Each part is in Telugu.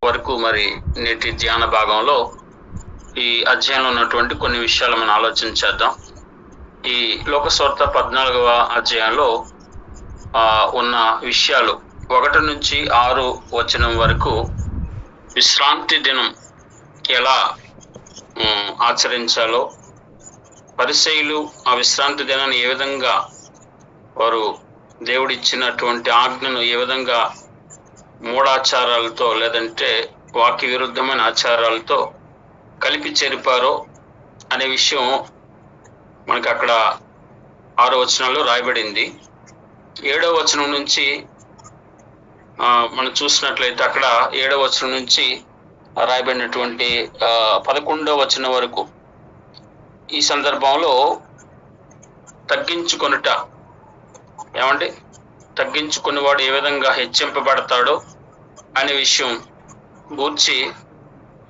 వరకు మరి నేటి ధ్యాన భాగంలో ఈ అధ్యాయంలో ఉన్నటువంటి కొన్ని విషయాలు మనం ఆలోచన చేద్దాం. ఈ లోకసువార్త 14వ అధ్యాయంలో ఉన్న విషయాలు 1 నుంచి 6 వచనం వరకు విశ్రాంతి దినం ఎలా ఆచరించాలో, పరిసయ్యులు ఆ విశ్రాంతి దినాన్ని ఏ విధంగా వారు దేవుడిచ్చినటువంటి ఆజ్ఞను ఏ విధంగా మూఢాచారాలతో లేదంటే వాక్య విరుద్ధమైన ఆచారాలతో కలిపి చెరిపారో అనే విషయం మనకు అక్కడ 6వ వచనంలో రాయబడింది. 7వ వచనం నుంచి మనం చూసినట్లయితే అక్కడ 7వ వచనం నుంచి రాయబడినటువంటి 11వ వచనం వరకు ఈ సందర్భంలో తగ్గించుకొనుట, తగ్గించుకునేవాడు ఏ విధంగా హెచ్చింపబడతాడో అనే విషయం గూర్చి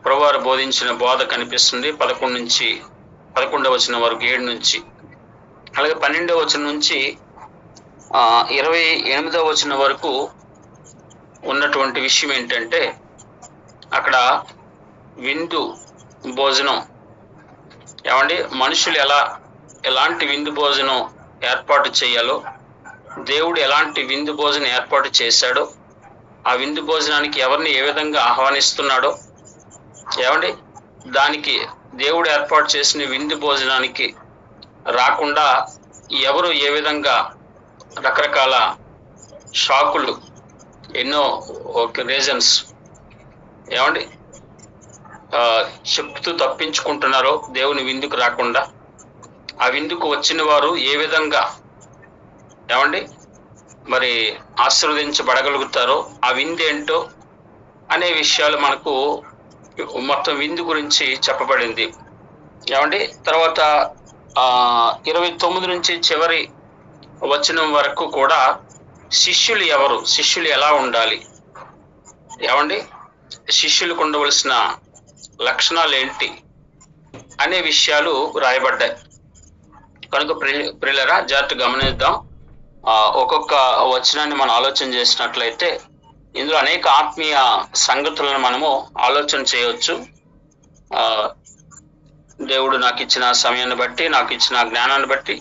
ప్రభువారు బోధించిన బోధ కనిపిస్తుంది. 11వ వచనం వరకు, 7 నుంచి. అలాగే 12వ వచనం నుంచి 28వ వచనం వరకు ఉన్నటువంటి విషయం ఏంటంటే అక్కడ విందు భోజనం, మనుషులు ఎలాంటి విందు భోజనం ఏర్పాటు చేయాలో, దేవుడు ఎలాంటి విందు భోజనం ఏర్పాటు చేశాడో, ఆ విందు భోజనానికి ఎవరిని ఏ విధంగా ఆహ్వానిస్తున్నాడో, దానికి దేవుడు ఏర్పాటు చేసిన విందు భోజనానికి రాకుండా ఎవరు ఏ విధంగా రకరకాల షాకులు, ఎన్నో రీజన్స్ చెప్తూ తప్పించుకుంటున్నారో దేవుని విందుకు రాకుండా, ఆ విందుకు వచ్చిన వారు ఏ విధంగా మరి ఆశీర్వదించబడగలుగుతారో, ఆ విందు ఏంటో అనే విషయాలు మనకు మొత్తం విందు గురించి చెప్పబడింది. తర్వాత 29 నుంచి చివరి వచనం వరకు కూడా శిష్యులు ఎవరు, శిష్యులు ఎలా ఉండాలి, శిష్యులకు ఉండవలసిన లక్షణాలు ఏంటి అనే విషయాలు రాయబడ్డాయి. కనుక ప్రియులారా, జాగ్రత్తగా గమనిద్దాం. ఒక్కొక్క వచనాన్ని మనం ఆలోచన చేసినట్లయితే ఇందులో అనేక ఆత్మీయ సంగతులను మనము ఆలోచన చేయవచ్చు. దేవుడు నాకు ఇచ్చిన సమయాన్ని బట్టి, నాకు ఇచ్చిన జ్ఞానాన్ని బట్టి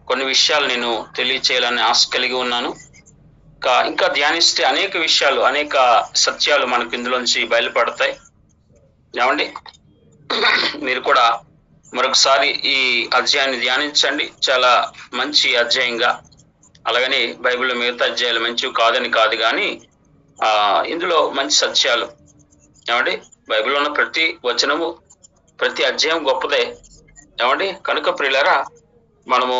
కొన్ని విషయాలు నేను తెలియచేయాలని ఆశ కలిగి ఉన్నాను. ఇంకా ధ్యానిస్తే అనేక విషయాలు, అనేక సత్యాలు మనకు ఇందులోంచి బయలుపడతాయి. మీరు కూడా మరొకసారి ఈ అధ్యాయాన్ని ధ్యానించండి. చాలా మంచి అధ్యాయంగా, అలాగని బైబిల్లో మిగతా అధ్యాయాలు మంచివి కాదని కాదు, కానీ ఇందులో మంచి సత్యాలు, బైబిల్లో ఉన్న ప్రతి వచనము, ప్రతి అధ్యాయం గొప్పదే. కనుక ప్రియులారా, మనము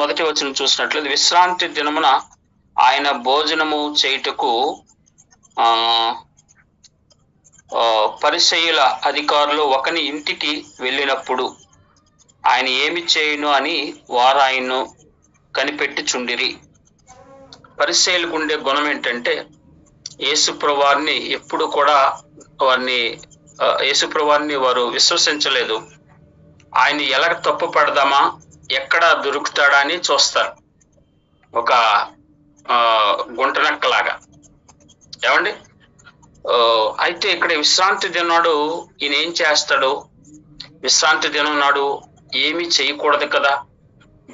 మొదటి వచనం చూసినట్లయితే, విశ్రాంతి దినమున ఆయన భోజనము చేయుటకు పరిసయ్యుల అధికారులు ఒకని ఇంటికి వెళ్ళినప్పుడు ఆయన ఏమి చేయును అని వారు ఆయన్ను కనిపెట్టి చుండిరి. పరిసయ్యులకు ఉండే గుణం ఏంటంటే, యేసుప్రభువారిని ఎప్పుడు కూడా యేసుప్రభువారిని వారు విశ్వసించలేదు. ఆయన ఎలా తప్పు పడదామా, ఎక్కడ దొరుకుతాడా అని చూస్తారు, ఒక గుంటనక్కలాగా. అయితే ఇక్కడ విశ్రాంతి దినం నాడు ఈయన ఏం చేస్తాడు? విశ్రాంతి దినం నాడు ఏమీ చేయకూడదు కదా.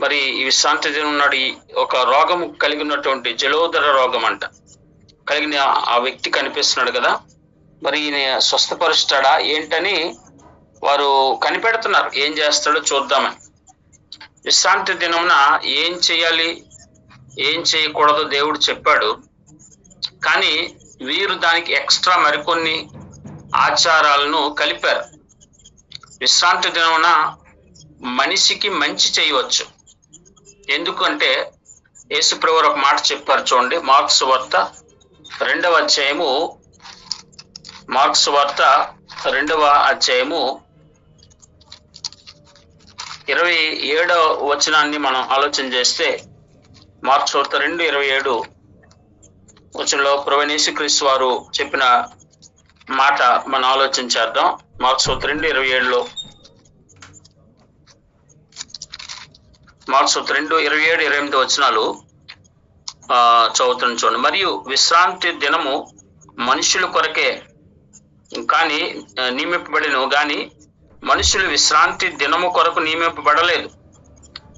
మరి ఈ విశ్రాంతి దినం నాడు ఒక రోగం కలిగినటువంటి జలోదర రోగం కలిగిన ఆ వ్యక్తి కనిపిస్తున్నాడు కదా. మరి ఈయన స్వస్థపరుస్తాడా ఏంటని వారు కనిపెడుతున్నారు, ఏం చేస్తాడో చూద్దామని. విశ్రాంతి దినమున ఏం చేయాలి, ఏం చేయకూడదో దేవుడు చెప్పాడు. కానీ వీరు దానికి ఎక్స్ట్రా మరికొన్ని ఆచారాలను కలిపారు. విశ్రాంతి దినమున మనిషికి మంచి చేయవచ్చు. ఎందుకంటే యేసుప్రభు ఒక మాట చెప్పారు, చూడండి. మార్కు సువార్త 2వ అధ్యాయము 27వ వచనాన్ని మనం ఆలోచన చేస్తే, మార్కు సువార్త 2:27 వచనంలో ప్రభువైన యేసుక్రీస్తు వారు చెప్పిన మాట మనం ఆలోచన చేద్దాం. మార్కు సువార్త 2:27లో, మార్కు సువార్త 2:27-28 వచనాలు చదువుతున్నాను చూడండి. మరియు విశ్రాంతి దినము మనుషుల కొరకే కానీ నియమింపబడిను గాని మనుషులు విశ్రాంతి దినము కొరకు నియమింపబడలేదు.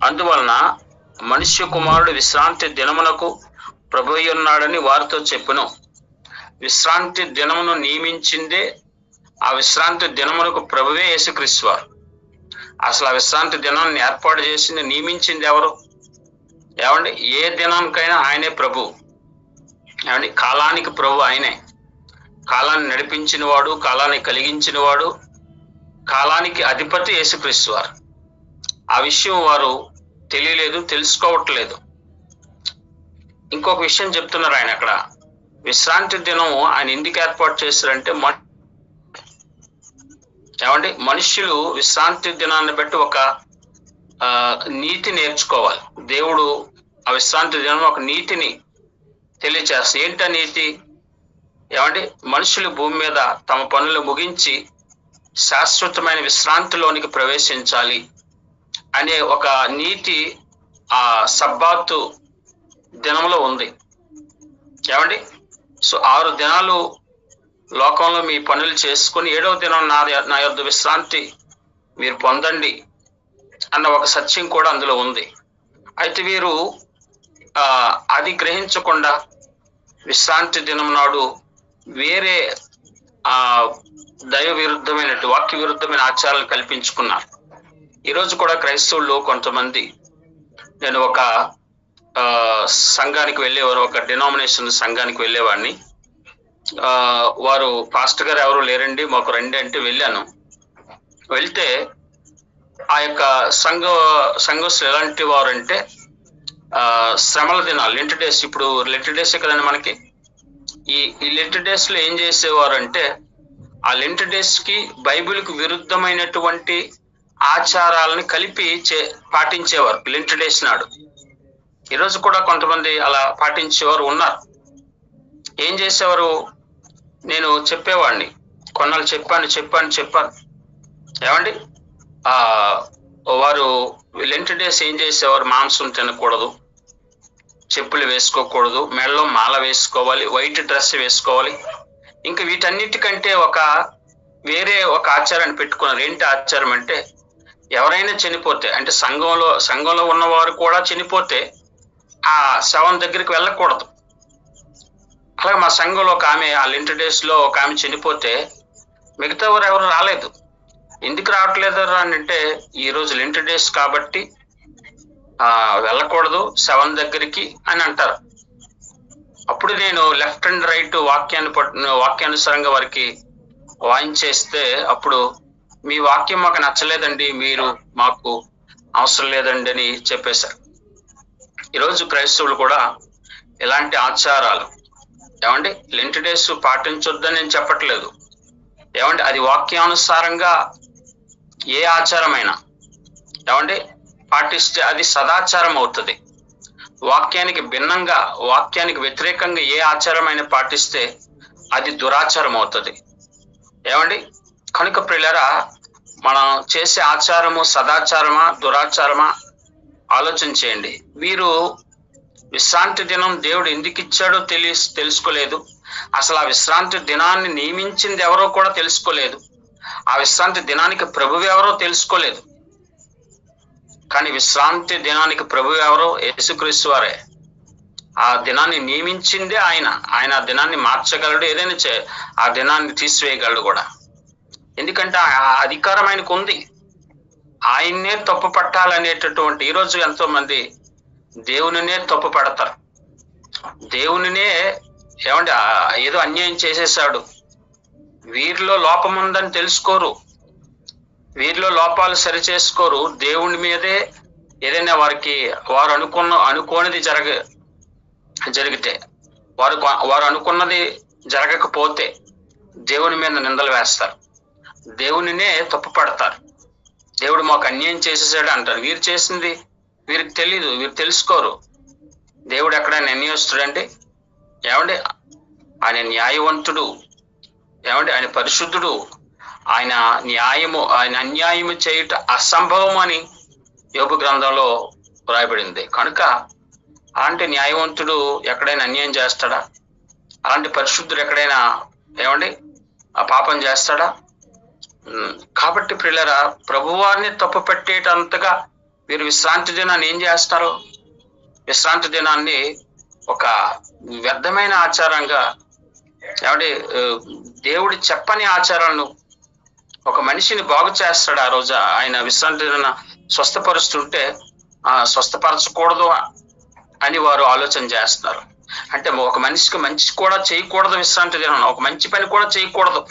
అందువలన మనుష్య కుమారుడు విశ్రాంతి దినమునకు ప్రభువై ఉన్నాడని వారితో చెప్పును. విశ్రాంతి దినమును నియమించిందే, ఆ విశ్రాంతి దినమునకు ప్రభువే యేసుక్రీస్తు వారు. అసలు ఆ విశ్రాంతి దినాన్ని ఏర్పాటు చేసింది, నియమించింది ఎవరు? ఏమండి, ఏ దినానికైనా ఆయనే ప్రభు. ఏమండి, కాలానికి ప్రభు ఆయనే. కాలాన్ని నడిపించిన వాడు, కాలాన్ని కలిగించిన వాడు, కాలానికి అధిపతి యేసుక్రీస్తు వారు. ఆ విషయం వారు తెలియలేదు, తెలుసుకోవట్లేదు. ఇంకొక విషయం చెప్తున్నారు ఆయన అక్కడ. విశ్రాంతి దినం ఆయన ఎందుకు ఏర్పాటు చేస్తారంటే, ఏమండి, మనుష్యులు విశ్రాంతి దినాన్ని బట్టి ఒక నీతి నేర్చుకోవాలి. దేవుడు ఆ విశ్రాంతి దినం ఒక నీతిని తెలియచేస్తారు. ఏంటా నీతి? ఏమండి, మనుషులు భూమి మీద తమ పనులు ముగించి శాశ్వతమైన విశ్రాంతిలోనికి ప్రవేశించాలి అనే ఒక నీతి ఆ సబ్బాతు దినంలో ఉంది. ఏమండి, సో 6 దినాలు లోకంలో మీ పనులు చేసుకుని 7వ దినం నా యొద్ద విశ్రాంతి మీరు పొందండి అన్న ఒక సత్యం కూడా అందులో ఉంది. అయితే వీరు అది గ్రహించకుండా విశ్రాంతి దినం నాడు వేరే దైవ విరుద్ధమైనట్టు, వాక్య విరుద్ధమైన ఆచారాలు కల్పించుకున్నారు. ఈరోజు కూడా క్రైస్తవులు కొంతమంది, నేను ఒక సంఘానికి వెళ్ళేవారు, ఒక డినామినేషన్ సంఘానికి వెళ్ళేవాడిని. వారు పాస్టర్ గారు ఎవరు లేరండి, మాకు రండి అంటే వెళ్ళాను. వెళ్తే ఆ యొక్క సంఘస్థులు ఎలాంటి వారు అంటే, శ్రమల దినాలు, లెంట్ డేస్, ఇప్పుడు లెంట్ డేస్ కదండి మనకి. ఈ లెంట్ డేస్ లో ఏం చేసేవారు అంటే, ఆ లెంట్ డేస్ కి బైబిల్కి విరుద్ధమైనటువంటి ఆచారాలను కలిపి పాటించేవారు లెంట్ డేస్ నాడు. ఈరోజు కూడా కొంతమంది అలా పాటించేవారు ఉన్నారు. ఏం చేసేవారు, నేను చెప్పేవాడిని, కొన్నాళ్ళు చెప్పాను. ఏమండి, వారు లెంట్ డేస్ ఏం చేసేవారు, మాంసం తినకూడదు, చెప్పులు వేసుకోకూడదు, మెడలో మాల వేసుకోవాలి, వైట్ డ్రెస్ వేసుకోవాలి. ఇంకా వీటన్నిటికంటే వేరే ఒక ఆచారాన్ని పెట్టుకున్నారు. ఏంటి ఆచారం అంటే, ఎవరైనా చనిపోతే, అంటే సంఘంలో ఉన్నవారు కూడా చనిపోతే ఆ శవం దగ్గరికి వెళ్ళకూడదు. అలాగే మా సంఘంలో ఒక ఆమె, ఆ లెంట్ డేస్ లో ఒక ఆమె చనిపోతే మిగతా వారు ఎవరు రాలేదు. ఎందుకు రావట్లేదు అని అంటే, ఈరోజు లెంట్ డేస్ కాబట్టి వెళ్ళకూడదు శవం దగ్గరికి అని అంటారు. అప్పుడు నేను లెఫ్ట్ అండ్ రైట్ వాక్యానుసారంగా వారికి వాయించేస్తే, అప్పుడు మీ వాక్యం మాకు నచ్చలేదండి, మీరు మాకు అవసరం లేదండి అని చెప్పేశారు. ఈరోజు క్రైస్తవులు కూడా ఇలాంటి ఆచారాలు, ఏమండి, లెంట్ డేస్ పాటించొద్దని నేను చెప్పట్లేదు. ఏమండి, అది వాక్యానుసారంగా ఏ ఆచారమైనా, ఏమండి, పాటిస్తే అది సదాచారం అవుతుంది. వాక్యానికి భిన్నంగా, వాక్యానికి వ్యతిరేకంగా ఏ ఆచారమైనా పాటిస్తే అది దురాచారం అవుతుంది. ఏమండి, కనుక ప్రియులారా, మనం చేసే ఆచారము సదాచారమా దురాచారమా ఆలోచన చేయండి. వీరు విశ్రాంతి దినం దేవుడు ఎందుకు ఇచ్చాడో తెలుసుకోలేదు. అసలు ఆ విశ్రాంతి దినాన్ని నియమించింది ఎవరో కూడా తెలుసుకోలేదు. ఆ విశ్రాంతి దినానికి ప్రభువు ఎవరో తెలుసుకోలేదు. కానీ విశ్రాంతి దినానికి ప్రభువు ఎవరో? యేసుక్రీస్తు వారే. ఆ దినాన్ని నియమించిందే ఆయన. ఆ దినాన్ని మార్చగలడు, ఏదైనా ఆ దినాన్ని తీసివేయగలడు కూడా. ఎందుకంటే ఆ అధికారం ఆయనకు ఉంది. ఆయన్నే తప్పు పట్టాలనేటటువంటి, ఈరోజు ఎంతో మంది దేవునినే తప్పు పడతారు. దేవునినే, ఏమంటే ఏదో అన్యాయం చేసేసాడు, వీరిలో లోపం ఉందని తెలుసుకోరు, వీరిలో లోపాలు సరిచేసుకోరు. దేవుని మీదే ఏదైనా వారు అనుకోనిది జరిగితే, వారు అనుకున్నది జరగకపోతే దేవుని మీద నిందలు వేస్తారు, దేవునినే తప్పు పడతారు. దేవుడు మాకు అన్యాయం చేసేసాడు అంటారు. వీరు చేసింది వీరికి తెలీదు, వీరు తెలుసుకోరు. దేవుడు ఎక్కడైనా అన్యాయస్తుడండి? ఏమండి, ఆయన న్యాయవంతుడు, ఏమండి, ఆయన పరిశుద్ధుడు. ఆయన అన్యాయము చేయుట అసంభవం అని యోబు గ్రంథంలో రాయబడింది. కనుక అలాంటి న్యాయవంతుడు ఎక్కడైనా అన్యాయం చేస్తాడా? అలాంటి పరిశుద్ధుడు ఎక్కడైనా ఏమండి ఆ పాపం చేస్తాడా? కాబట్టి ప్రియులారా, ప్రభువారిని తప్పు పెట్టేటంతగా వీరు విశ్రాంతి దినాన్ని ఏం చేస్తారు? విశ్రాంతి దినాన్ని ఒక వ్యర్థమైన ఆచారంగా, ఏమంటే దేవుడి చెప్పని ఆచారాలను, ఒక మనిషిని బాగు చేస్తాడు ఆ రోజు ఆయన విశ్రాంతి దిన స్వస్థపరుస్తుంటే స్వస్థపరచకూడదు అని వారు ఆలోచన చేస్తున్నారు. అంటే ఒక మనిషికి మంచి కూడా చేయకూడదు విశ్రాంతి దినం, ఒక మంచి పని కూడా చేయకూడదు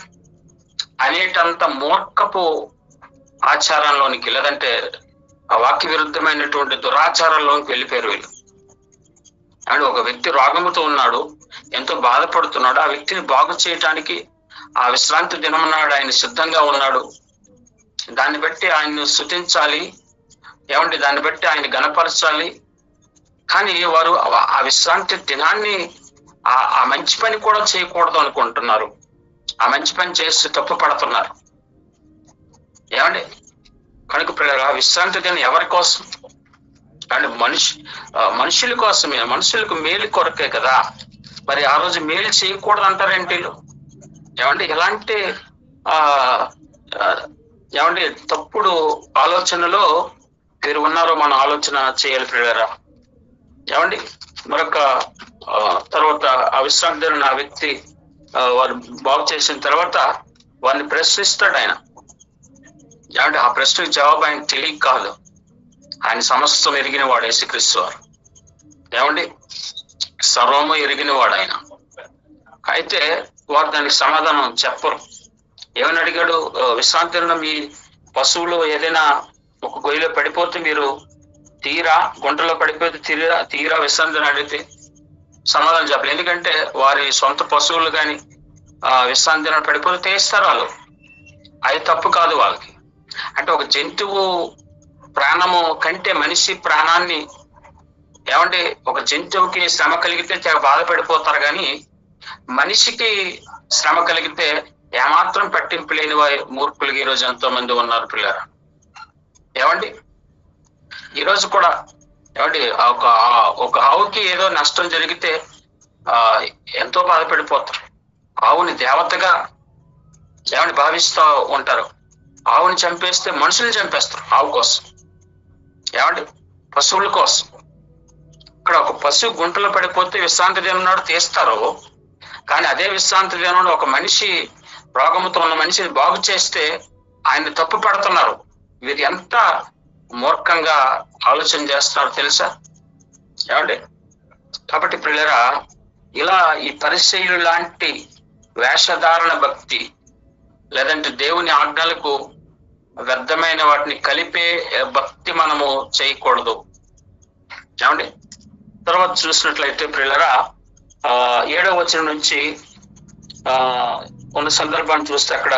అనేటంత మూర్ఖపు ఆచారంలోనికి, లేదంటే ఆ వాక్య విరుద్ధమైనటువంటి దురాచారంలోకి వెళ్ళిపోయారు వీళ్ళు. అండ్ ఒక వ్యక్తి రోగముతో ఉన్నాడు, ఎంతో బాధపడుతున్నాడు. ఆ వ్యక్తిని బాగు చేయటానికి ఆ విశ్రాంతి దినం నాడు ఆయన సిద్ధంగా ఉన్నాడు. దాన్ని బట్టి ఆయన్ను స్తుతించాలి, ఏమంటే దాన్ని బట్టి ఆయన గణపరచాలి. కానీ వారు ఆ విశ్రాంతి దినాన్ని ఆ మంచి పని కూడా చేయకూడదు అనుకుంటున్నారు. ఆ మంచి పని చేసి తప్పు పడుతున్నారు. ఏమండి కనుక పిల్లలు, విశ్రాంతి దినం ఎవరి కోసం? అంటే మనుషుల కోసమే, మనుషులకు మేలు కొరకే కదా. మరి ఆ రోజు మేలు చేయకూడదు అంటారేంటి? ఏమండి ఇలాంటి ఏమండి తప్పుడు ఆలోచనలో మీరు ఉన్నారో మనం ఆలోచన చేయాలి పిల్లరా. ఏమండి మరొక తర్వాత ఆ విశ్రాంతి దినం ఆ వ్యక్తి వారు బాగు చేసిన తర్వాత వారిని ప్రశ్నిస్తాడు ఆయన. ఏమంటే ఆ ప్రశ్నకు జవాబు ఆయన తెలియక కాదు, ఆయన సమస్తం ఎరిగిన వాడు యేసుక్రీస్తు వారు. ఏమండి సర్వము ఎరిగిన వాడు ఆయన. అయితే వారు దానికి సమాధానం చెప్పరు. ఏమని అడిగాడు? విశ్రాంతి దినం మీ పశువులు ఏదైనా ఒక గొయ్యిలో పడిపోతే మీరు గుంటలో పడిపోతే తీరా విశ్రాంతి దినం అడిగితే సమాధానం చెప్పలేదు. ఎందుకంటే వారి సొంత పశువులు కానీ విశ్రాంతి దినం పడిపోతే తీస్తారు వాళ్ళు. అది తప్పు కాదు వాళ్ళకి. అంటే ఒక జంతువు ప్రాణము కంటే మనిషి ప్రాణాన్ని, ఏమంటే ఒక జంతువుకి శ్రమ కలిగితే బాధపడిపోతారు, కానీ మనిషికి శ్రమ కలిగితే ఏమాత్రం పట్టింపు లేని మూర్ఖులుగా ఈరోజు ఎంతో మంది ఉన్నారు పిల్లలు. ఏమండి ఈరోజు కూడా ఏమండి ఒక ఆవుకి ఏదో నష్టం జరిగితే ఎంతో బాధపడిపోతారు. ఆవుని దేవతగా ఏమని భావిస్తూ ఉంటారు. ఆవుని చంపేస్తే మనుషుల్ని చంపేస్తారు ఆవు కోసం, ఏమండి పశువుల కోసం. ఇక్కడ ఒక పశువు గుంటలో పడిపోతే విశ్రాంతి దినం నాడు తీస్తారు, కానీ అదే విశ్రాంతి దినం ఒక మనిషి, రోగంతో ఉన్న మనిషిని బాగు చేస్తే ఆయన్ని తప్పు పడుతున్నారు. వీరు ఎంత మూర్ఖంగా ఆలోచన చేస్తున్నారు తెలుసా? ఏమండి కాబట్టి ప్రియులారా, ఇలా ఈ పరిసయ్యులు లాంటి వేషధారణ భక్తి, లేదంటే దేవుని ఆజ్ఞలకు వ్యర్థమైన వాటిని కలిపే భక్తి మనము చేయకూడదు. ఏమండి తర్వాత చూసినట్లయితే ప్రియులారా, 7వ వచనం నుంచి ఉన్న సందర్భాన్ని చూస్తే అక్కడ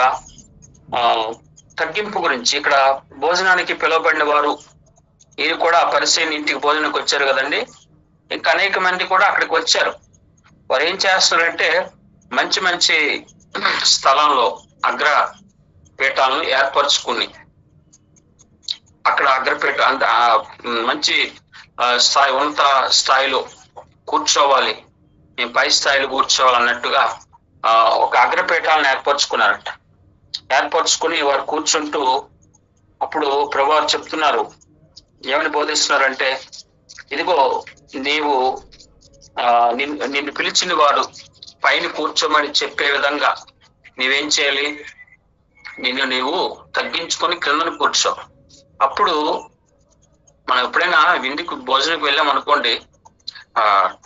తగ్గింపు గురించి, ఇక్కడ భోజనానికి పిలువబడిన వారు ఇది కూడా పరిసయ్యుని ఇంటికి భోజనానికి వచ్చారు కదండి. ఇంకా అనేక మంది కూడా అక్కడికి వచ్చారు. వారు ఏం చేస్తారంటే మంచి మంచి స్థలంలో అగ్రపీఠాలను ఏర్పరచుకుని అక్కడ అగ్రపీఠ మంచి స్థాయి, ఉన్నత స్థాయిలో కూర్చోవాలి, మేము పై స్థాయిలో కూర్చోవాలన్నట్టుగా ఒక అగ్రపీఠాలను ఏర్పరచుకున్నారంట. ఏర్పరచుకుని వారు కూర్చుంటూ అప్పుడు ప్రభువారు చెప్తున్నారు, ఏమని బోధిస్తున్నారంటే, ఇదిగో నీవు నిన్ను పిలిచిన వారు పైన కూర్చోమని చెప్పే విధంగా నీవేం చేయాలి? నిన్ను నీవు తగ్గించుకొని క్రిందను కూర్చో. అప్పుడు మనం ఎప్పుడైనా విందుకు భోజనకు వెళ్ళాం అనుకోండి,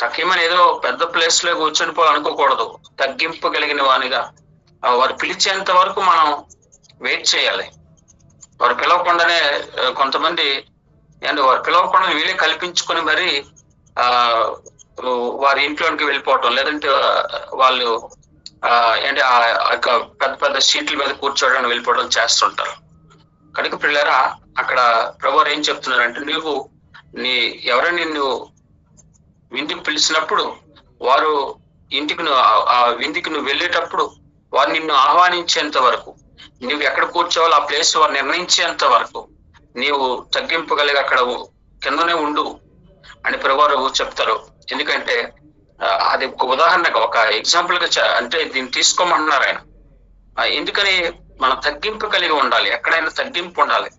తక్కువని ఏదో పెద్ద ప్లేస్ లో కూర్చొని పోవాలనుకోకూడదు. తగ్గింపు కలిగిన వానిగా వారు పిలిచేంత వరకు మనం వెయిట్ చేయాలి. వారు పిలవకుండానే కొంతమంది వారు పిలవకుండా వీళ్ళే కల్పించుకొని మరి వారి ఇంట్లోనికి వెళ్ళిపోవటం, లేదంటే వాళ్ళు పెద్ద పెద్ద సీట్ల మీద కూర్చోవడానికి వెళ్ళిపోవడం చేస్తుంటారు. కనుక పిల్లరా, అక్కడ ప్రభువారు ఏం చెప్తున్నారంటే, నువ్వు ఎవరైనా నిన్ను విందుకు పిలిచినప్పుడు, వారు ఆ విందుకి నువ్వు వెళ్ళేటప్పుడు వారు నిన్ను ఆహ్వానించేంత వరకు, నువ్వు ఎక్కడ కూర్చోవాలో ఆ ప్లేస్ వారు నిర్ణయించేంత వరకు నీవు తగ్గింపు కలిగి అక్కడ కిందనే ఉండు అని ప్రభువారు చెప్తారు. ఎందుకంటే అది ఒక ఉదాహరణగా, ఒక ఎగ్జాంపుల్ గా అంటే దీన్ని తీసుకోమంటున్నారు ఆయన. ఎందుకని మనం తగ్గింపు కలిగి ఉండాలి, ఎక్కడైనా తగ్గింపు ఉండాలి.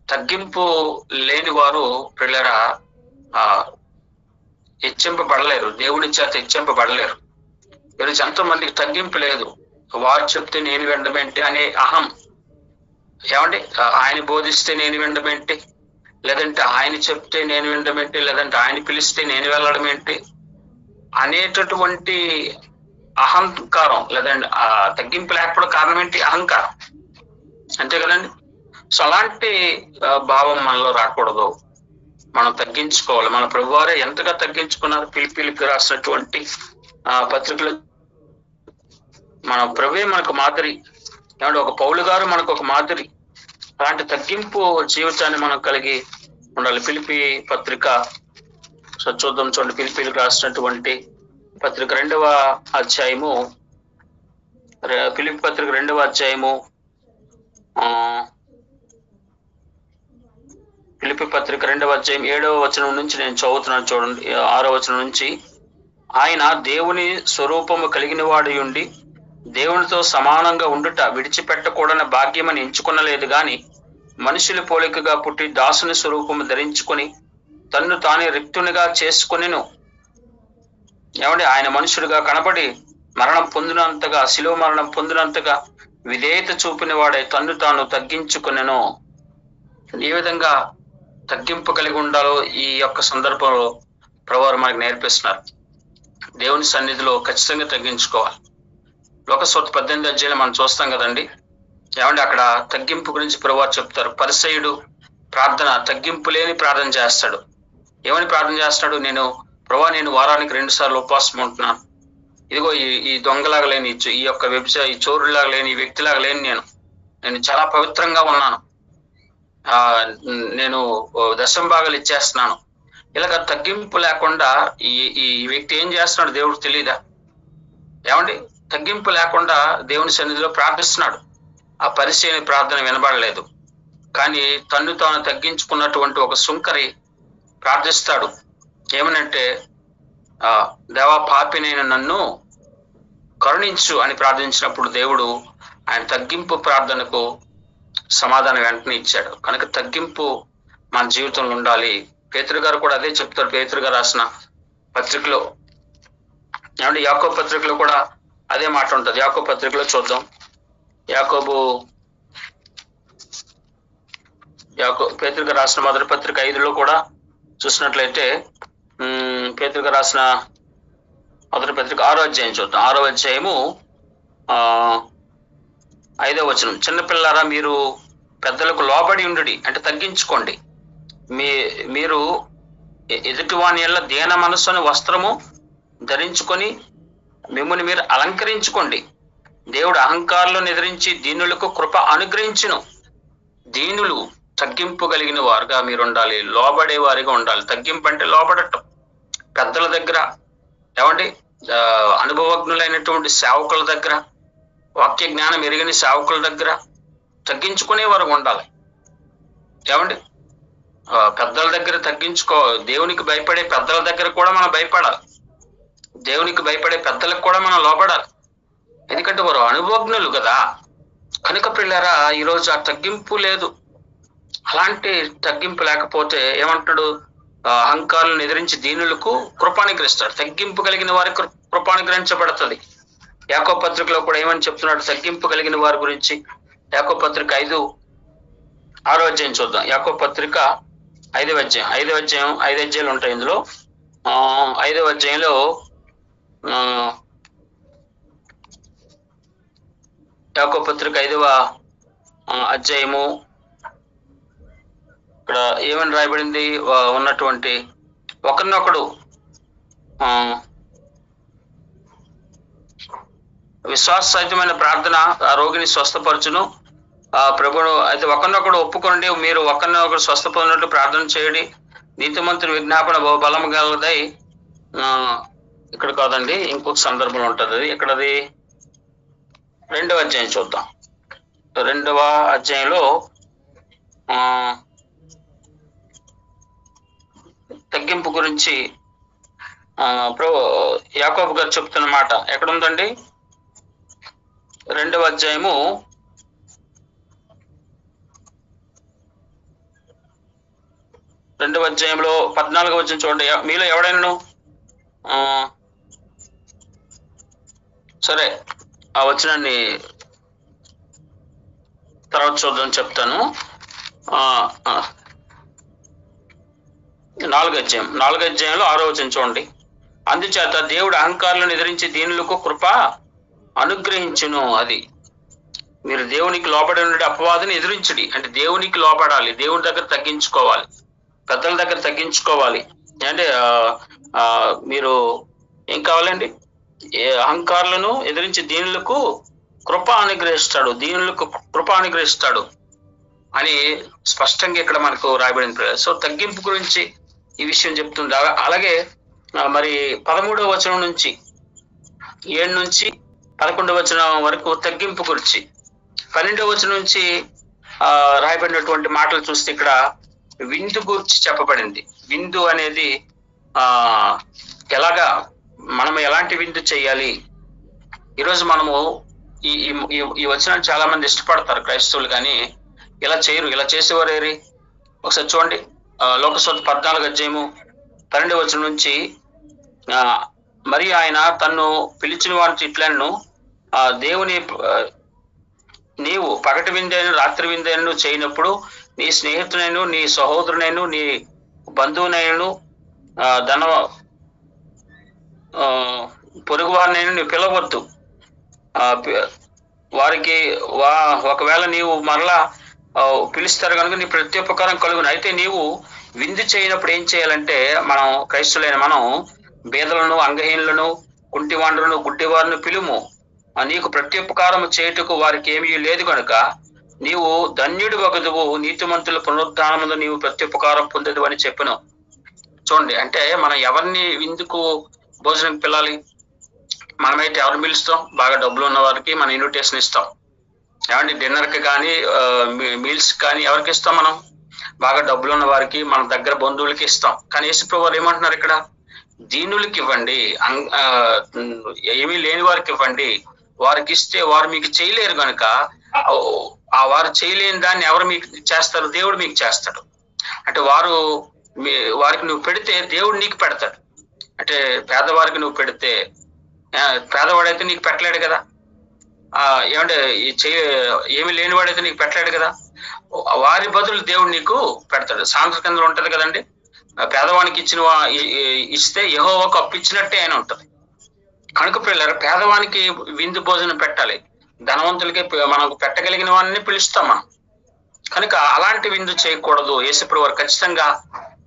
తగ్గింపు లేని వారు పిల్లరా హెచ్చింపబడలేరు, దేవుని చేత హెచ్చింపబడలేరు. ఈరోజు ఎంతో మందికి తగ్గింపు లేదు. వారు చెప్తే నేను వినడమేంటి అనే అహం. ఏమండి, ఆయన బోధిస్తే నేను వినడమేంటి, లేదంటే ఆయన చెప్తే నేను వినడమేంటి, లేదంటే ఆయన పిలిస్తే నేను వెళ్ళడం ఏంటి అనేటటువంటి అహంకారం, లేదండి తగ్గింపు లేకపోవడం కారణం ఏంటి? అహంకారం, అంతే కదండి. సో అలాంటి భావం మనలో రాకూడదు. మనం తగ్గించుకోవాలి. మన ప్రభువారే ఎంతగా తగ్గించుకున్నారు. పిలిపిలికి రాసినటువంటి పత్రికలు మన ప్రభువే మనకు మాదిరి. ఏమంటే ఒక పౌలు గారు మనకు ఒక మాదిరి. అలాంటి తగ్గింపు జీవితాన్ని మనం కలిగి ఉండాలి. పిలిపి పత్రిక చూద్దాం, చూడండి. పిలిపిలికి రాసినటువంటి పత్రిక 2వ అధ్యాయము, ఫిలిప్పీ పత్రిక 2వ అధ్యాయము, ఫిలిప్పీ పత్రిక 2వ అధ్యాయం 7వ వచనం నుంచి నేను చదువుతున్నాను, చూడండి. 6వ వచనం నుంచి, ఆయన దేవుని స్వరూపము కలిగిన వాడు ఉండి దేవునితో సమానంగా ఉండుట విడిచిపెట్టకూడని భాగ్యమని ఎంచుకునలేదు గాని, మనుషుల పోలికగా పుట్టి దాసుని స్వరూపము ధరించుకొని తన్ను తానే రిక్తునిగా చేసుకునిను. ఏమంటే ఆయన మనుషుడిగా కనబడి మరణం పొందినంతగా, శిలువ మరణం పొందినంతగా విధేయత చూపిన వాడే తన్ను తాను తగ్గించుకునెను. ఏ విధంగా తగ్గింపు కలిగి ఉండాలో ఈ యొక్క సందర్భంలో ప్రభువారు మనకు నేర్పిస్తున్నారు. దేవుని సన్నిధిలో ఖచ్చితంగా తగ్గించుకోవాలి. లోకస్వార్త 18వ అధ్యాయంలో మనం చూస్తాం కదండి. ఏమంటే అక్కడ తగ్గింపు గురించి ప్రభువారు చెప్తారు. పరిసయ్యుడు ప్రార్థన తగ్గింపు లేని ప్రార్థన చేస్తాడు. ఏమని ప్రార్థన చేస్తాడు? ప్రభువా, నేను వారానికి 2 సార్లు ఉపవాసం ఉంటున్నాను. ఇదిగో ఈ దొంగలాగా లేని, ఈ యొక్క ఈ చోరులాగా లేని, ఈ వ్యక్తిలాగా లేని నేను చాలా పవిత్రంగా ఉన్నాను. నేను దశంభాగాలు ఇచ్చేస్తున్నాను. ఇలాగ తగ్గింపు లేకుండా ఈ వ్యక్తి ఏం చేస్తున్నాడు దేవుడు తెలియదా? ఏమండి, తగ్గింపు లేకుండా దేవుని సన్నిధిలో ప్రార్థిస్తున్నాడు. ఆ పరిచయ ప్రార్థన వినబడలేదు. కానీ తన్ను తాను తగ్గించుకున్నటువంటి ఒక సుంకరి ప్రార్థిస్తాడు. ఏమనంటే, దేవా, పాపినైన నన్ను కరుణించు అని ప్రార్థించినప్పుడు దేవుడు ఆయన తగ్గింపు ప్రార్థనకు సమాధానం వెంటనే ఇచ్చాడు. కనుక తగ్గింపు మన జీవితంలో ఉండాలి. పేతురు గారు కూడా అదే చెప్తారు. పేతురు గారు రాసిన పత్రికలో, ఏమంటే యాకోబు పత్రికలో కూడా అదే మాట ఉంటుంది. యాకోబు పత్రికలో చూద్దాం. పేతురు గారు రాసిన మొదటి పత్రిక 5లో కూడా చూసినట్లయితే, పేతురు గారు రాసిన మొదటి పత్రిక 6వ అధ్యాయం చూద్దాం. 6వ అధ్యాయము 5వ వచనం, చిన్నపిల్లారా మీరు పెద్దలకు లోబడి ఉండుడి, అంటే తగ్గించుకోండి. మీరు ఎదుటివాని ఎల్ల దీన మనస్సుని వస్త్రము ధరించుకొని మిమ్మల్ని మీరు అలంకరించుకోండి. దేవుడు అహంకారులను ఎదిరించి దీనులకు కృప అనుగ్రహించును. దీనులు తగ్గింపు కలిగిన వారుగా మీరు ఉండాలి, లోబడే వారిగా ఉండాలి. తగ్గింపు అంటే లోబడటం. పెద్దల దగ్గర, ఏమండి, అనుభవజ్ఞులైనటువంటి సేవకుల దగ్గర, వాక్య జ్ఞానం ఎరిగిన సేవకుల దగ్గర తగ్గించుకునే వారు ఉండాలి. ఏమండి, పెద్దల దగ్గర తగ్గించుకో. దేవునికి భయపడే పెద్దల దగ్గర కూడా మనం భయపడాలి. దేవునికి భయపడే పెద్దలకు కూడా మనం లోబడాలి. ఎందుకంటే వారు అనుభవజ్ఞులు కదా. కనుక పిల్లరా, ఈరోజు ఆ తగ్గింపు లేదు. అలాంటి తగ్గింపు లేకపోతే ఏమంటాడు? అహంకారులను ఎదిరించి దీనులకు కృపానుగ్రహిస్తాడు. తగ్గింపు కలిగిన వారికి కృపానుగ్రహించబడుతుంది. యాకోబు పత్రికలో కూడా ఏమని చెప్తున్నాడు తగ్గింపు కలిగిన వారి గురించి? యాకోబు పత్రిక 5వ అధ్యాయం చూద్దాం. యాకోబు పత్రిక 5వ అధ్యాయం 5వ అధ్యాయం 5 అధ్యాయాలు ఉంటాయి ఇందులో. 5వ అధ్యాయంలో యాకోబు పత్రిక 5వ అధ్యాయము ఇక్కడ ఏమని రాయబడింది? ఉన్నటువంటి ఒకరినొకడు విశ్వాససహితమైన ప్రార్థన ఆ రోగిని స్వస్థపరచును. ప్రభువును అయితే ఒకరినొకడు ఒప్పుకోండి, మీరు ఒకరినొకరు స్వస్థపడినట్లు ప్రార్థన చేయండి. నీతిమంతుని విజ్ఞాపన బలము కలదై. ఇక్కడ కాదండి, ఇంకొక సందర్భంలో ఉంటుంది అది. ఇక్కడది 2వ అధ్యాయం చూద్దాం. 2వ అధ్యాయంలో తగ్గింపు గురించి యాకోబు గారు చెప్తున్న మాట ఎక్కడుందండి? 2వ అధ్యాయము 2వ అధ్యాయంలో 14వ వచనం చూడండి. మీలో ఎవడైనా సరే ఆ వచనాన్ని తర్వాత చూద్దాం, చెప్తాను. 4వ అధ్యాయంలో 6వ వచనం చూడండి. అందుచేత దేవుడు అహంకారులను ఎదిరించి దీనులకు కృప అనుగ్రహించును. అది మీరు దేవునికి లోబడి ఉండే అపవాదిని ఎదిరించుడి అంటే దేవునికి లోబడాలి, దేవుని దగ్గర తగ్గించుకోవాలి, పెద్దల దగ్గర తగ్గించుకోవాలి. అంటే మీరు ఏం కావాలండి? అహంకారులను ఎదిరించి దీనులకు కృప అనుగ్రహిస్తాడు అని స్పష్టంగా ఇక్కడ మనకు రాయబడింది. సో తగ్గింపు గురించి ఈ విషయం చెప్తుంది. అలాగే మరి 13వ వచనం నుంచి 7 నుంచి 11వ వచనం వరకు తగ్గింపు గురించి, 12వ వచనం నుంచి రాయబడినటువంటి మాటలు చూస్తే ఇక్కడ విందు గురించి చెప్పబడింది. విందు అనేది ఎలాగా మనం ఎలాంటి విందు చేయాలి. ఈరోజు మనము ఈ వచనాన్ని చాలా మంది ఇష్టపడతారు క్రైస్తవులు, కానీ ఇలా చేయరు. ఇలా చేసేవారు ఏరి ఒకసారి చూడండి. లోకసువార్త 14వ అధ్యాయము 12వ వచనం నుంచి మరి ఆయన తన్ను పిలిచిన వారిని ఇట్లను దేవుని నీవు పగటి విందైన రాత్రి విందైన చేయనప్పుడు నీ స్నేహితునైను నీ సహోదరునైను నీ బంధువునైను పొరుగు వారినైనా నువ్వు పిలవద్దు. వారికి ఒకవేళ నీవు మరలా పిలుస్తారు కనుక నీ ప్రత్యుపకారం కలుగును. అయితే నీవు విందు చేయనప్పుడు ఏం చేయాలంటే, మనం క్రైస్తులైన మనం బేదలను, అంగహీనులను, కుంటివాండ్రులను, గుడ్డివారిని పిలుము. నీకు ప్రత్యుపకారం చేయుటకు వారికి ఏమీ లేదు కనుక నీవు ధన్యుడు వగదువు, నీతిమంతుల పునరుద్ధానముందు నీవు ప్రత్యుపకారం పొందదు అని చెప్పను. చూడండి, అంటే మనం ఎవరిని విందుకు భోజనం పిల్లాలి? మనమైతే ఎవరిని పిలుస్తాం? బాగా డబ్బులు ఉన్న వారికి మనం ఇన్విటేషన్ ఇస్తాం. ఏమంటే డిన్నర్కి కానీ మీల్స్ కానీ ఎవరికి ఇస్తాం? మనం బాగా డబ్బులు ఉన్న వారికి, మన దగ్గర బంధువులకి ఇస్తాం. కానీ యేసుప్రభువు వారు ఏమంటున్నారు ఇక్కడ? దీనులకి ఇవ్వండి, ఏమీ లేని వారికి ఇవ్వండి. వారికి ఇస్తే వారు మీకు చేయలేరు కనుక ఆ వారు చేయలేని దాన్ని ఎవరు మీకు చేస్తారు? దేవుడు మీకు చేస్తాడు. అంటే వారికి నువ్వు పెడితే దేవుడు నీకు పెడతాడు. అంటే పేదవారికి నువ్వు పెడితే, పేదవాడైతే నీకు పెట్టలేడు కదా. ఏమంటే ఏమి లేనివాడైతే నీకు పెట్టలేడు కదా. వారి బదులు దేవుడు నీకు పెడతాడు. సాంస్కృతికంలో ఉంటది కదండి, పేదవానికి ఇస్తే యెహోవాకు అప్పిచ్చినట్టే ఆయన ఉంటది. కనుక పిల్లలు పేదవానికి విందు భోజనం పెట్టాలి. ధనవంతులకి మనకు పెట్టగలిగిన వాడిని పిలుస్తాం మనం. కనుక అలాంటి విందు చేయకూడదు. యేసుప్రభువు వారు ఖచ్చితంగా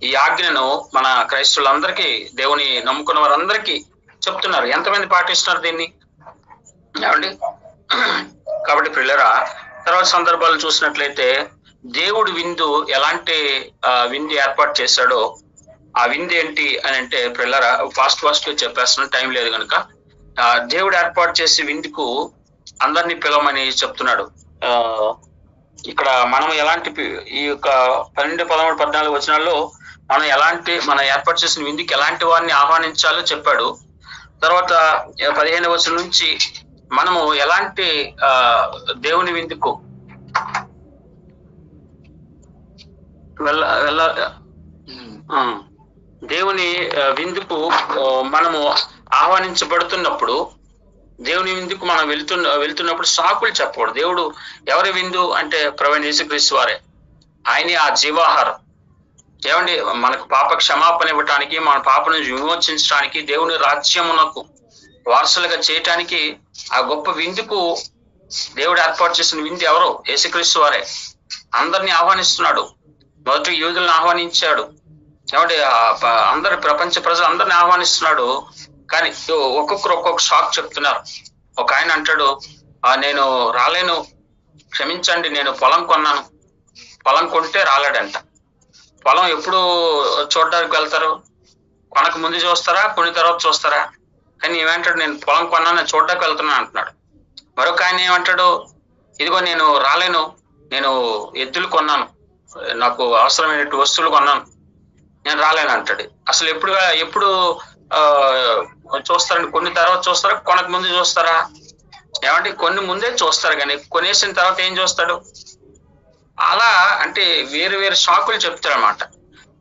ఈ ఆజ్ఞను మన క్రైస్తవులందరికీ, దేవుని నమ్ముకున్న వారందరికీ చెప్తున్నారు. ఎంతమంది పాటిస్తున్నారు దీన్ని? ఏమండి? కాబట్టి పిల్లరా, తర్వాత సందర్భాలు చూసినట్లయితే దేవుడు విందు ఎలాంటి విందు ఏర్పాటు చేశాడో, ఆ విందు ఏంటి అని అంటే పిల్లరా, ఫాస్ట్ గా చెప్పేస్తున్నా, టైం లేదు కనుక. దేవుడు ఏర్పాటు చేసే విందుకు అందరినీ పిలవమని చెప్తున్నాడు. ఇక్కడ మనం ఎలాంటి ఈ యొక్క 12, 13, 14 వచనాల్లో మనం ఏర్పాటు చేసిన విందుకి ఎలాంటి వారిని ఆహ్వానించాలో చెప్పాడు. తర్వాత 15వ వచనం నుంచి మనము ఎలాంటి దేవుని విందుకు దేవుని విందుకు మనము ఆహ్వానించబడుతున్నప్పుడు, దేవుని విందుకు మనం వెళ్తున్నప్పుడు సాకులు చెప్పకూడదు. దేవుడు ఎవరి విందు అంటే ప్రభువైన యేసుక్రీస్తు వారే. ఆయనే ఆ జీవాహారం. ఏమండి, మనకు పాప క్షమాపణ ఇవ్వటానికి, మన పాప నుంచి విమోచించడానికి, దేవుని రాజ్యమునకు వారసులుగా చేయటానికి ఆ గొప్ప విందుకు దేవుడు ఏర్పాటు చేసిన విందు ఎవరో? యేసుక్రీస్తు వారే. అందరినీ ఆహ్వానిస్తున్నాడు. మొదటి యూదులను ఆహ్వానించాడు. ఏమంటే అందరి ప్రపంచ ప్రజలు అందరిని ఆహ్వానిస్తున్నాడు. కానీ ఒక్కొక్కరు ఒక్కొక్క షాక్ చెప్తున్నారు. ఒక ఆయన అంటాడు, నేను రాలేను, క్షమించండి, నేను పొలం కొన్నాను. పొలం కొంటే రాలేడంట. పొలం ఎప్పుడు చూడడానికి వెళ్తారు? కొనకు ముందు చూస్తారా, కొని తర్వాత చూస్తారా? కానీ ఏమంటాడు, నేను పొలం కొన్నాను, చూడడానికి వెళ్తున్నాను అంటున్నాడు. మరొక ఆయన ఏమంటాడు, ఇదిగో నేను రాలేను, నేను ఎద్దులు కొన్నాను, నాకు అవసరమైన వస్తువులు కొన్నాను, నేను రాలేను అంటాడు. అసలు ఎప్పుడు చూస్తారండి. కొన్ని తర్వాత చూస్తారా, కొనక ముందు చూస్తారా? ఏమంటే కొన్ని ముందే చూస్తారు, కానీ కొనేసిన తర్వాత ఏం చూస్తాడు? అలా అంటే వేరు వేరు షాకులు చెప్తారు అన్నమాట.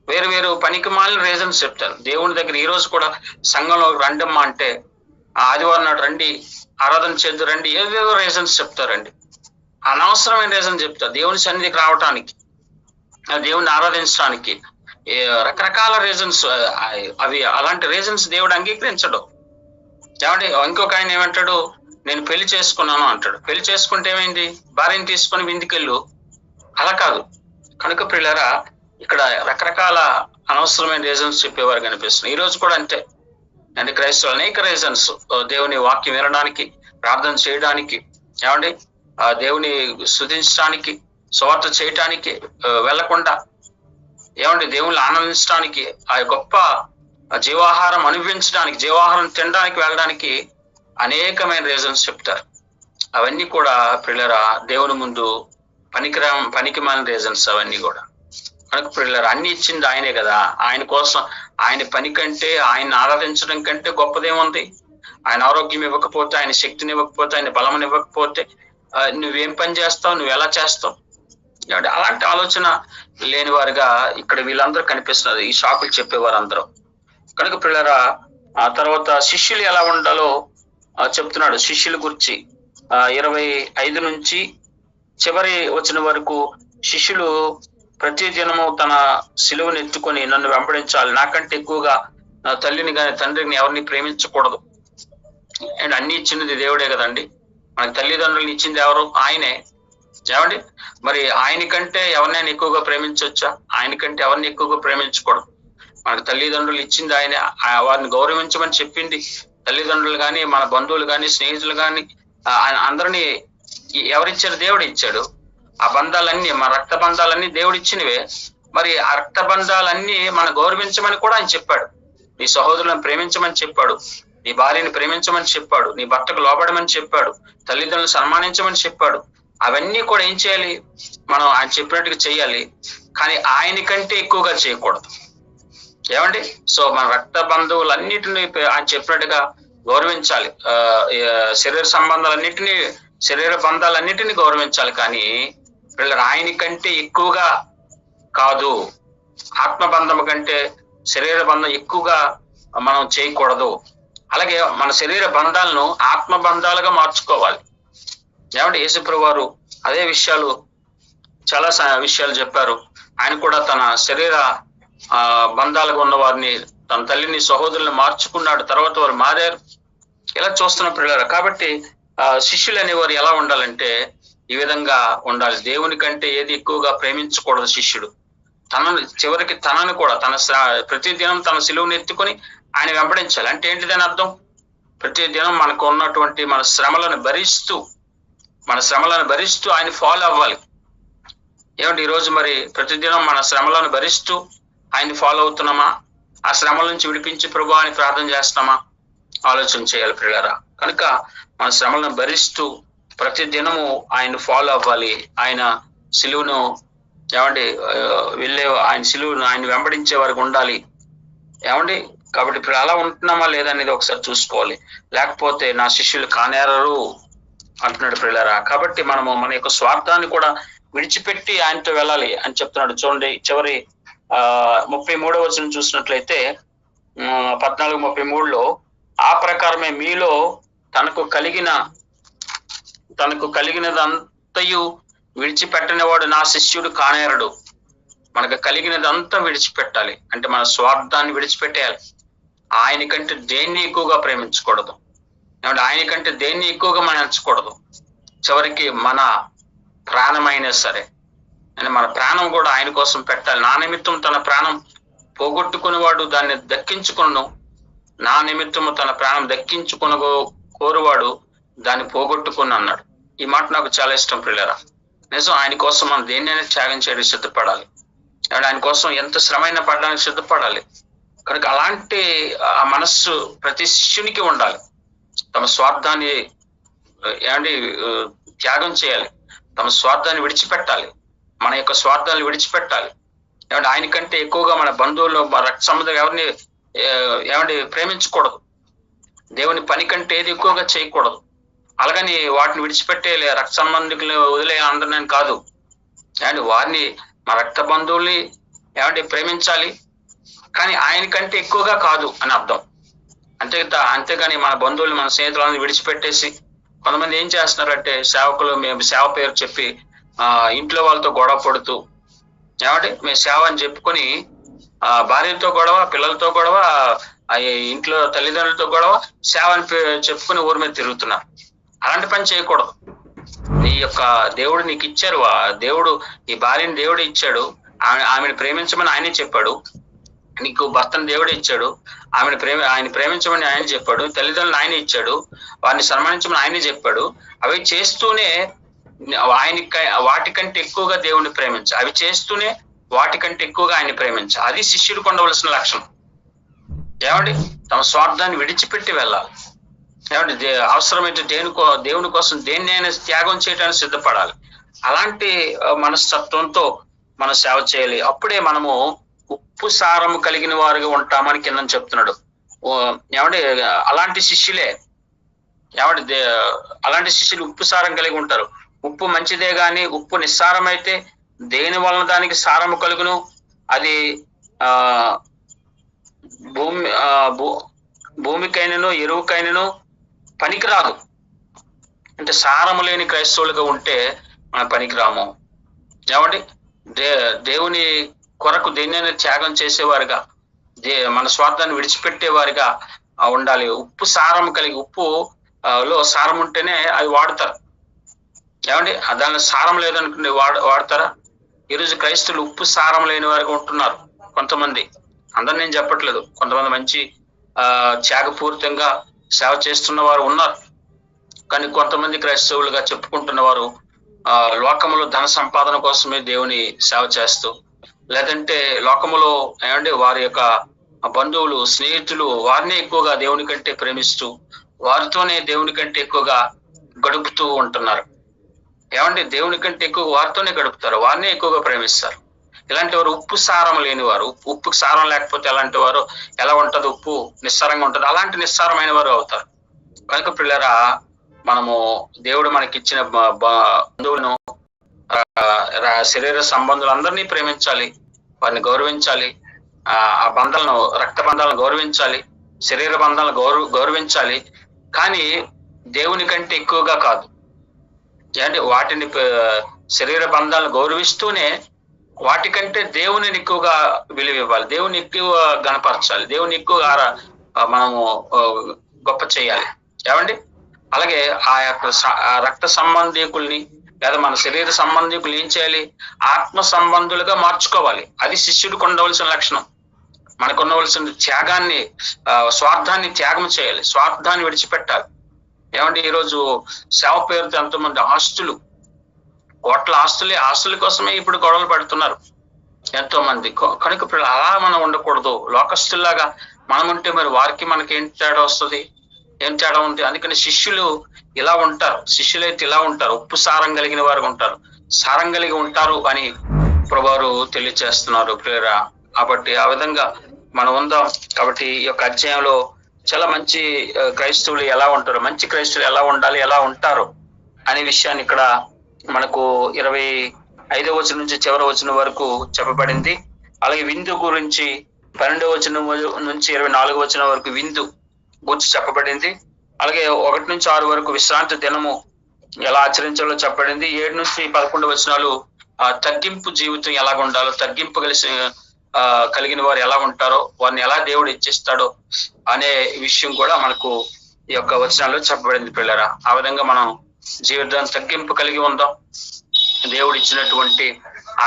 వేరు వేరు పనికి మాలిన రీజన్స్ చెప్తారు. దేవుని దగ్గర ఈ రోజు కూడా సంఘంలో రండమ్మా అంటే, ఆదివారం నాడు రండి, ఆరాధన చేద్దు రండి, ఏవేవో రీజన్స్ చెప్తారండి. అనవసరమైన రీజన్ చెప్తారు. దేవుని సన్నిధికి రావటానికి, దేవుని ఆరాధించడానికి రకరకాల రీజన్స్. అవి అలాంటి రీజన్స్ దేవుడు అంగీకరించడు. ఏమంటే ఇంకొక ఆయన ఏమంటాడు, నేను పెళ్లి చేసుకున్నాను అంటాడు. పెళ్లి చేసుకుంటే ఏమైంది? భార్యను తీసుకొని విందుకెళ్ళు. అలా కాదు. కనుక ప్రియులారా, ఇక్కడ రకరకాల అనవసరమైన రీజన్స్ చెప్పేవారు కనిపిస్తుంది. ఈ రోజు కూడా అంతే అంటే క్రైస్తవులు అనేక రీజన్స్, దేవుని వాక్యం వినడానికి, ప్రార్థన చేయడానికి, ఏమండి దేవుని స్తుతించడానికి, సువార్త చేయటానికి వెళ్లకుండా, ఏమండి దేవుళ్ళు ఆనందించడానికి, ఆ గొప్ప జీవాహారం అనుభవించడానికి, జీవాహారం తినడానికి వెళ్ళడానికి అనేకమైన రీజన్స్ చెప్తారు. అవన్నీ కూడా ప్రియులారా దేవుని ముందు పనికి మాలిన రీజన్స్ అవన్నీ కూడా. కనుక ప్రియులారా, అన్ని ఇచ్చింది ఆయనే కదా. ఆయన కోసం, ఆయన పని కంటే, ఆయన ఆరాధించడం కంటే గొప్పదేముంది? ఆయన ఆరోగ్యం ఇవ్వకపోతే, ఆయన శక్తిని ఇవ్వకపోతే, ఆయన బలముని ఇవ్వకపోతే నువ్వేం పని చేస్తావు, నువ్వు ఎలా చేస్తావు? అలాంటి ఆలోచన లేని వారుగా ఇక్కడ వీళ్ళందరూ కనిపిస్తున్నారు, ఈ షాకులు చెప్పేవారు అందరూ. కనుక ప్రియులారా, ఆ తర్వాత శిష్యులు ఎలా ఉండాలో చెప్తున్నాడు. శిష్యుల గురించి 25 నుంచి చివరి వచ్చిన వరకు, శిష్యులు ప్రతి దినము తన సిలువను ఎత్తుకొని నన్ను వెంబడించాలి, నాకంటే ఎక్కువగా నా తల్లిని కానీ తండ్రిని ఎవరిని ప్రేమించకూడదు. అండ్ అన్ని ఇచ్చినది దేవుడే కదండి. మన తల్లిదండ్రులను ఇచ్చింది ఎవరు? ఆయనే. ఏమండి మరి ఆయన కంటే ఎవరినైనా ఎక్కువగా ప్రేమించవచ్చా? ఆయన కంటే ఎవరిని ఎక్కువగా ప్రేమించకూడదు. మనకు తల్లిదండ్రులు ఇచ్చింది ఆయన, వారిని గౌరవించమని చెప్పింది తల్లిదండ్రులు కానీ, మన బంధువులు కానీ, స్నేహితులు కానీ, అందరినీ ఎవరిచ్చారు? దేవుడు ఇచ్చాడు. ఆ బంధాలన్నీ, మన రక్త బంధాలన్నీ దేవుడు ఇచ్చినవే. మరి ఆ రక్త బంధాలన్నీ మనం గౌరవించమని కూడా ఆయన చెప్పాడు. నీ సహోదరులను ప్రేమించమని చెప్పాడు, నీ భార్యని ప్రేమించమని చెప్పాడు, నీ భర్తకు లోబడమని చెప్పాడు, తల్లిదండ్రులను సన్మానించమని చెప్పాడు. అవన్నీ కూడా ఏం చేయాలి? మనం ఆయన చెప్పినట్టుగా చేయాలి, కానీ ఆయన కంటే ఎక్కువగా చేయకూడదు. ఏమండి? సో మన రక్త బంధువులన్నిటిని ఆయన చెప్పినట్టుగా గౌరవించాలి. శరీర బంధాలన్నిటినీ గౌరవించాలి, కానీ వీళ్ళ ఆయన కంటే ఎక్కువగా కాదు. ఆత్మబంధం కంటే శరీర బంధం ఎక్కువగా మనం చేయకూడదు. అలాగే మన శరీర బంధాలను ఆత్మ బంధాలుగా మార్చుకోవాలి. ఏమంటే యేసుప్రభువు వారు అదే విషయాలు, చాలా విషయాలు చెప్పారు. ఆయన కూడా తన శరీర బంధాలుగా ఉన్న వారిని, తన తల్లిని, సహోదరులను మార్చుకున్నాడు. తర్వాత వారు మారారు. ఇలా చూస్తున్న పిల్లలు. కాబట్టి శిష్యులు అనేవారు ఎలా ఉండాలంటే ఈ విధంగా ఉండాలి. దేవుని కంటే ఏది ఎక్కువగా ప్రేమించకూడదు శిష్యుడు. చివరికి తనను కూడా, ప్రతి దినం తన సిలువను ఎత్తుకొని ఆయన వెంబడించాలి. అంటే ఏంటిదని అర్థం? ప్రతి దినం మనకు ఉన్నటువంటి మన శ్రమలను భరిస్తూ ఆయన ఫాలో అవ్వాలి. ఏమంటే ఈరోజు మరి ప్రతిదినం మన శ్రమలను భరిస్తూ ఆయన ఫాలో అవుతున్నామా? ఆ శ్రమల నుంచి విడిపించి ప్రభు అని ప్రార్థన చేస్తామా? ఆలోచన చేయాలి ప్రియులారా. కనుక మన శ్రమలను భరిస్తూ ప్రతి దినము ఆయన ఫాలో అవ్వాలి. ఆయన సిలువను, ఏమండి ఆయన సిలువను ఆయన వెంబడించే వరకు ఉండాలి. ఏమండి కాబట్టి ఇప్పుడు అలా ఉంటున్నామా లేదా అనేది ఒకసారి చూసుకోవాలి. లేకపోతే నా శిష్యులు కానేరరు అంటున్నాడు ప్రియులారా. కాబట్టి మనము మన యొక్క స్వార్థాన్ని కూడా విడిచిపెట్టి ఆయనతో వెళ్ళాలి అని చెప్తున్నాడు. చూడండి చివరి 33వ వచనం చూసినట్లయితే 14:33లో, ఆ ప్రకారమే మీలో తనకు కలిగినదంతయు విడిచిపెట్టని వాడు నా శిష్యుడు కానేరడు. మనకు కలిగినదంతా విడిచిపెట్టాలి అంటే మన స్వార్థాన్ని విడిచిపెట్టేయాలి. ఆయన కంటే దేన్ని ఎక్కువగా ప్రేమించకూడదు. ఏమంటే ఆయన కంటే దేన్ని ఎక్కువగా మనం ఎంచకూడదు. చివరికి మన ప్రాణమైనా సరే, అంటే మన ప్రాణం కూడా ఆయన కోసం పెట్టాలి. నా నిమిత్తం తన ప్రాణం పోగొట్టుకునేవాడు దాన్ని దక్కించుకును, నా నిమిత్తము తన ప్రాణం దక్కించుకుని కోరువాడు దాన్ని పోగొట్టుకుని అన్నాడు. ఈ మాట నాకు చాలా ఇష్టం ప్రియులారా. నిజం, ఆయన కోసం మనం దేన్నైనా త్యాగం చేయడానికి సిద్ధపడాలి. ఆయన కోసం ఎంత శ్రమైనా పడడానికి సిద్ధపడాలి. కనుక అలాంటి ఆ మనస్సు ప్రతి శిష్యునికి ఉండాలి. తమ స్వార్థాన్ని త్యాగం చేయాలి, తమ స్వార్థాన్ని విడిచిపెట్టాలి, మన యొక్క స్వార్థాన్ని విడిచిపెట్టాలి. ఏమంటే ఆయన కంటే ఎక్కువగా మన బంధువులు, రక్త సంబంధం ఎవరిని ఏమంటే ప్రేమించకూడదు. దేవుని పని కంటే ఏది ఎక్కువగా చేయకూడదు. అలాగని వాటిని విడిచిపెట్టే రక్త సంబంధికులు వదిలే అందరిని కాదు. ఏమంటే వారిని మా రక్త బంధువుల్ని ఏమంటే ప్రేమించాలి, కానీ ఆయన కంటే ఎక్కువగా కాదు అని అర్థం. అంతేగాని మన బంధువులు మన స్నేహితులను విడిచిపెట్టేసి కొంతమంది ఏం చేస్తున్నారంటే సేవకులు మేము సేవ పేరు చెప్పి ఇంట్లో వాళ్ళతో గొడవ పడుతూ ఏమంటే మేము సేవ అని చెప్పుకొని భార్యతో గొడవ, పిల్లలతో గొడవ, ఇంట్లో తల్లిదండ్రులతో గొడవ, సేవ అని చెప్పుకొని ఊరి మీద తిరుగుతున్నారు. అలాంటి పని చేయకూడదు. నీ యొక్క దేవుడు నీకు ఇచ్చారు, దేవుడు ఈ భార్యని దేవుడు ఇచ్చాడు, ఆమెను ప్రేమించమని ఆయనే చెప్పాడు. నీకు భర్తను దేవుడే ఇచ్చాడు, ఆయన ప్రేమించమని ఆయన చెప్పాడు. తల్లిదండ్రులు ఆయన ఇచ్చాడు, వారిని సన్మానించమని ఆయనే చెప్పాడు. అవి చేస్తూనే వాటికంటే ఎక్కువగా దేవుణ్ణి ప్రేమించ, అవి చేస్తూనే వాటికంటే ఎక్కువగా ఆయన ప్రేమించ. అది శిష్యుడికి ఉండవలసిన లక్షణం. ఏమండి తమ స్వార్థాన్ని విడిచిపెట్టి వెళ్ళాలి. ఏమంటే అవసరమైతే దేవుని కోసం దేన్నైనా త్యాగం చేయడానికి సిద్ధపడాలి. అలాంటి మనస్తత్వంతో మనం సేవ చేయాలి. అప్పుడే మనము ఉప్పు సారము కలిగిన వారుగా ఉంటామని కింద చెప్తున్నాడు. ఏమంటే అలాంటి శిష్యులే అలాంటి శిష్యులు ఉప్పు సారం కలిగి ఉంటారు. ఉప్పు మంచిదే గాని ఉప్పు నిస్సారమైతే దేని వలన దానికి సారము కలుగును, అది భూమికైనను ఎరువుకైనను పనికిరాదు. అంటే సారము లేని క్రైస్తవులుగా ఉంటే మనం పనికిరాము. ఏమండి దేవుని కొరకు దేన్నైనా త్యాగం చేసేవారుగా, మన స్వార్థాన్ని విడిచిపెట్టేవారిగా ఉండాలి. ఉప్పు సారం కలిగి, ఉప్పు లో సారం ఉంటేనే అవి వాడతారు. ఏమండి దానిలో సారం లేదనుకుంటే వాడతారా? ఈరోజు క్రైస్తవులు ఉప్పు సారం లేని వారిగా ఉంటున్నారు. కొంతమంది, అందరు నేను చెప్పట్లేదు, కొంతమంది మంచి త్యాగపూరితంగా సేవ చేస్తున్న వారు ఉన్నారు. కానీ కొంతమంది క్రైస్తవులుగా చెప్పుకుంటున్న వారు లోకములో ధన సంపాదన కోసమే దేవుని సేవ చేస్తూ, లేదంటే లోకములో ఏమంటే వారి యొక్క బంధువులు, స్నేహితులు వారినే ఎక్కువగా దేవుని కంటే ప్రేమిస్తూ వారితోనే దేవుని కంటే ఎక్కువగా గడుపుతూ ఉంటున్నారు. ఏమంటే దేవుని కంటే ఎక్కువ వారితోనే గడుపుతారు, వారినే ఎక్కువగా ప్రేమిస్తారు. ఇలాంటి వారు ఉప్పు సారం లేని వారు. ఉప్పుకు సారం లేకపోతే అలాంటి వారు ఎలా ఉంటది? ఉప్పు నిస్సారంగా ఉంటది. అలాంటి నిస్సారమైన వారు అవుతారు. కనుక పిల్లరా, మనము దేవుడు మనకిచ్చిన బంధువులను, శరీర సంబంధులందరినీ ప్రేమించాలి, వారిని గౌరవించాలి. ఆ బంధాలను, రక్త బంధాలను గౌరవించాలి, శరీర బంధాలను గౌరవించాలి. కానీ దేవుని కంటే ఎక్కువగా కాదు. అంటే వాటిని శరీర బంధాలను గౌరవిస్తూనే వాటికంటే దేవుని ఎక్కువగా విలువ ఇవ్వాలి, దేవుని ఎక్కువ గణపరచాలి, దేవుని ఎక్కువ మనము గొప్ప చేయాలి. ఏమండి అలాగే ఆ యొక్క రక్త సంబంధికుల్ని లేదా మన శరీర సంబంధికులు ఏం చేయాలి? ఆత్మ సంబంధులుగా మార్చుకోవాలి. అది శిష్యుడికి ఉండవలసిన లక్షణం. మనకు ఉండవలసిన త్యాగాన్ని, స్వార్థాన్ని త్యాగం చేయాలి, స్వార్థాన్ని విడిచిపెట్టాలి. ఏమంటే ఈరోజు సేవ పేరుతో ఎంతోమంది ఆస్తులు, కోట్ల ఆస్తుల కోసమే ఇప్పుడు గొడవలు పడుతున్నారు ఎంతో మంది. కనుక అలా మనం ఉండకూడదు. లోకస్తుల్లాగా మనం ఉంటే మరి వారికి మనకి ఏం తేడా వస్తుంది? ఏం తేడా ఉంది? అందుకని శిష్యులు ఇలా ఉంటారు, శిష్యులైతే ఇలా ఉంటారు, ఉప్పు సారం కలిగిన వారు ఉంటారు, సారం కలిగి ఉంటారు అని ప్రభువారు తెలియజేస్తున్నారు ప్రియరా. కాబట్టి ఆ విధంగా మనం ఉందాం. కాబట్టి ఈ యొక్క అధ్యాయంలో చాలా మంచి క్రైస్తవులు ఎలా ఉంటారు, మంచి క్రైస్తవులు ఎలా ఉండాలి, ఎలా ఉంటారు అనే విషయాన్ని ఇక్కడ మనకు 25వ వచనం నుంచి చివరి వచనం వరకు చెప్పబడింది. అలాగే విందు గురించి 12వ వచనం నుంచి 24వ వచనం వరకు విందు గురించి చెప్పబడింది. అలాగే 1 నుంచి 6 వరకు విశ్రాంతి దినము ఎలా ఆచరించాలో చెప్పబడింది. 7 నుంచి 11 వచనాలు తగ్గింపు జీవితం ఎలాగ ఉండాలో, తగ్గింపు కలిగిన వారు ఎలా ఉంటారో, వారిని ఎలా దేవుడు ఇచ్చిస్తాడో అనే విషయం కూడా మనకు ఈ యొక్క వచనాల్లో చెప్పబడింది పిల్లరా. ఆ విధంగా మనం జీవితాన్ని తగ్గింపు కలిగి ఉందాం. దేవుడు ఇచ్చినటువంటి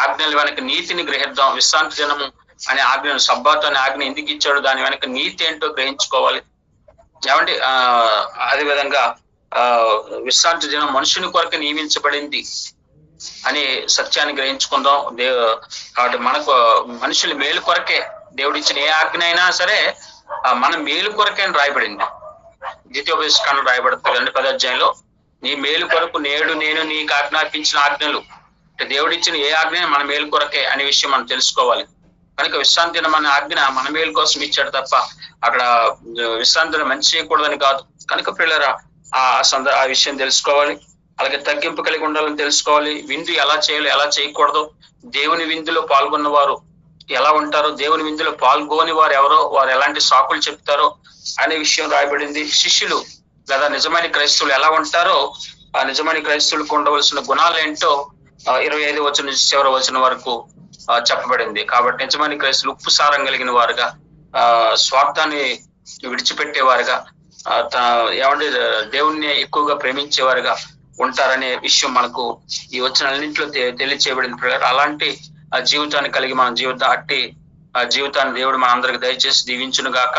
ఆజ్ఞల వెనక నీతిని గ్రహిద్దాం. విశ్రాంతి దినము అనే ఆజ్ఞను, సబ్బాతు అనే ఆజ్ఞ ఎందుకు ఇచ్చాడు, దాని వెనక నీతి ఏంటో గ్రహించుకోవాలి. ఏమంటే అదే విధంగా విశ్రాంతి దినం మనుషుని కొరకు నియమించబడింది అని సత్యాన్ని గ్రహించుకుందాం. కాబట్టి మనకు మనుషులు మేలు కొరకే దేవుడు ఇచ్చిన ఏ ఆజ్ఞ అయినా సరే మన మేలు కొరకే అని రాయబడింది. ద్వితీయోపదేశకాండం రాయబడుతుంది కదండి 10వ అధ్యాయంలో, నీ మేలు కొరకు నేడు నేను నీకు ఆజ్ఞాపించిన ఆజ్ఞలు. అంటే దేవుడు ఇచ్చిన ఏ ఆజ్ఞ మన మేలు కొరకే అనే విషయం మనం తెలుసుకోవాలి. కనుక విశ్రాంతి దినం అనే ఆజ్ఞ మన మేలు కోసం ఇచ్చాడు తప్ప అక్కడ విశ్రాంతి దినం మంచి చేయకూడదని కాదు. కనుక పిల్లరా ఆ విషయం తెలుసుకోవాలి. అలాగే తగ్గింపు కలిగి ఉండాలని తెలుసుకోవాలి. విందు ఎలా చేయాలి, ఎలా చేయకూడదు, దేవుని విందులో పాల్గొన్న వారు ఎలా ఉంటారో, దేవుని విందులో పాల్గొని వారు ఎవరో, వారు ఎలాంటి సాకులు చెప్తారో అనే విషయం రాయబడింది. శిష్యులు లేదా నిజమైన క్రైస్తవులు ఎలా ఉంటారో, ఆ నిజమైన క్రైస్తవులకు ఉండవలసిన గుణాలు ఏంటో 25 వచనం నుంచి చివరి వచనం వరకు చెప్పబడింది. కాబట్టి నిజమైన క్రైస్తవులు ఉప్పు సారం కలిగిన వారుగా, స్వార్థాన్ని విడిచిపెట్టేవారుగా, ఏమంటే దేవుణ్ణి ఎక్కువగా ప్రేమించేవారుగా ఉంటారనే విషయం మనకు ఈ వచనాలన్నింటిలో తెలియచేయబడింది పిల్లలు. అలాంటి ఆ జీవితాన్ని కలిగి మన జీవితాన్ని దేవుడు మన అందరికి దయచేసి దీవించును గాక.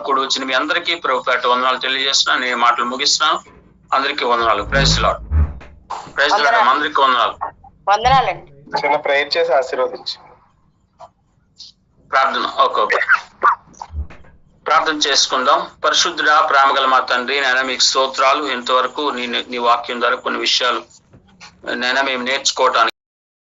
కూడి వచ్చిన మీ అందరికీ ప్రభుపేట వందనాలు తెలియజేస్తున్నాను. నేను మాటలు ముగిస్తున్నాను. అందరికీ వందనాలు. Praise Lord. Praise Lord. అందరికీ వందనాలు. వందనాలండి. చిన్న ప్రేయర్ చేసి ఆశీర్వదించి ప్రార్థన. ఓకే, ప్రార్థన చేసుకుందాం. పరిశుద్ధుడా, ప్రేమగల మా తండ్రి, నైనా మీకు స్తోత్రాలు. ఇంతవరకు నీ వాక్యం ద్వారా కొన్ని విషయాలు నైనా మేము నేర్చుకోవటానికి